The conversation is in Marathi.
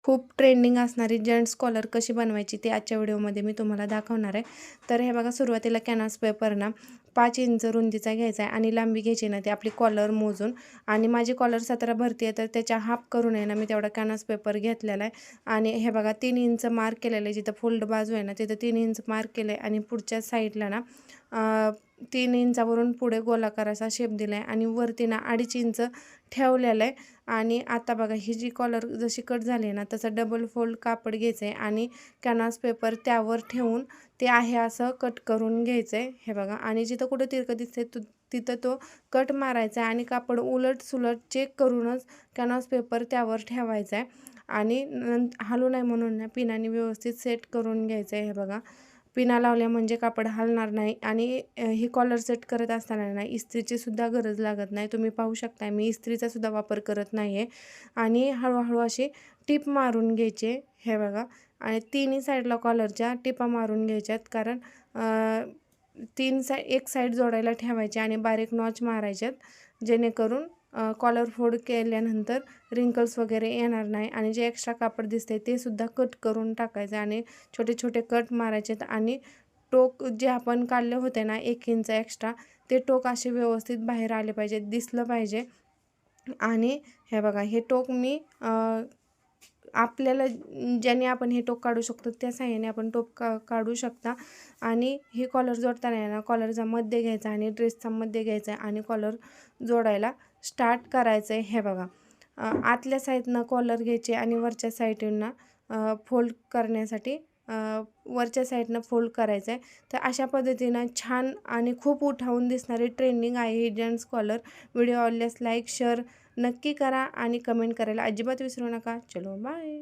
खूप ट्रेंडिंग असणारी जेंट्स कॉलर कशी बनवायची ते आजच्या व्हिडिओमध्ये मी तुम्हाला दाखवणार आहे. तर हे बघा, सुरुवातीला कॅनव्हास पेपर ना 5 इंच रुंदीचा घ्यायचा आहे आणि लांबी घ्यायची ना ती आपली कॉलर मोजून. आणि माझी कॉलर 17 भरती आहे, तर त्याच्या हाफ करून आहे ना मी तेवढा कॅनव्हास पेपर घेतलेला आहे. आणि हे बघा 3 इंच मार्क केलेलं आहे, जिथं फोल्ड बाजू आहे ना तिथं 3 इंच मार्क केलं आहे. आणि पुढच्या साईडला ना 3 इंचावरून पुढे गोलाकार असा शेप दिला आहे आणि वरती ना 2.5 इंच ठेवलेलं आहे. आणि आता बघा, ही जी कॉलर जशी कट झाली आहे ना तसं डबल फोल्ड कापड घ्यायचं आहे आणि कॅनव्हास पेपर त्यावर ठेवून ते आहे असं कट करून घ्यायचं आहे. हे बघा, आणि जिथं कुठं तिरकं दिसते तिथं तो कट मारायचा आहे आणि कापड उलट सुलट चेक करूनच कॅनव्हास पेपर त्यावर ठेवायचा आहे. आणि हलू नाही म्हणून ना पिनाने व्यवस्थित सेट करून घ्यायचं आहे. हे बघा, पिना लावल्या म्हणजे कापड हलणार नाही. आणि ही कॉलर सेट करत असताना ना इस्त्रीची सुद्धा गरज लागत नाही. तुम्ही पाहू शकता मी इस्त्रीचा सुद्धा वापर करत नाही आहे. आणि हळूहळू अशी टिप मारून घ्यायचे. हे बघा, आणि तिन्ही साईडला कॉलरच्या टिपा मारून घ्यायच्यात, कारण एक साईड जोडायला ठेवायचे आणि बारीक नॉच मारायच्यात, जेणेकरून कॉलर फोल्ड केल्यानंतर रिंकल्स वगैरे येणार नाही. आणि जे एक्स्ट्रा कापड दिसते ते सुद्धा कट करून टाकायचं आणि छोटे छोटे कट मारायचेत. आणि टोक जे आपण काढले होते ना 1 इंच एक्स्ट्रा, ते टोक असे व्यवस्थित बाहेर आले पाहिजे, दिसलं पाहिजे. आणि हे बघा, हे टोक मी आपल्याला ज्याने आपण हे टोक काढू शकतो त्या साहाय्याने आपण टोक काढू शकता. आणि ही कॉलर जोडताना ना कॉलरचा मध्ये घ्यायचा आणि ड्रेसचा मध्ये घ्यायचा आणि कॉलर जोडायला स्टार्ट करायचं आहे. हे बघा, आतल्या साईडनं कॉलर घ्यायचे आणि वरच्या साईडनं फोल्ड करण्यासाठी वरच्या साईडनं फोल्ड करायचं आहे. तर अशा पद्धतीनं छान आणि खूप उठावून दिसणारी ट्रेंडिंग आहे ही जेंट्स कॉलर. व्हिडिओ आवडल्यास लाईक शेअर नक्की करा आणि कमेंट करायला अजिबात विसरू नका. चलो बाय.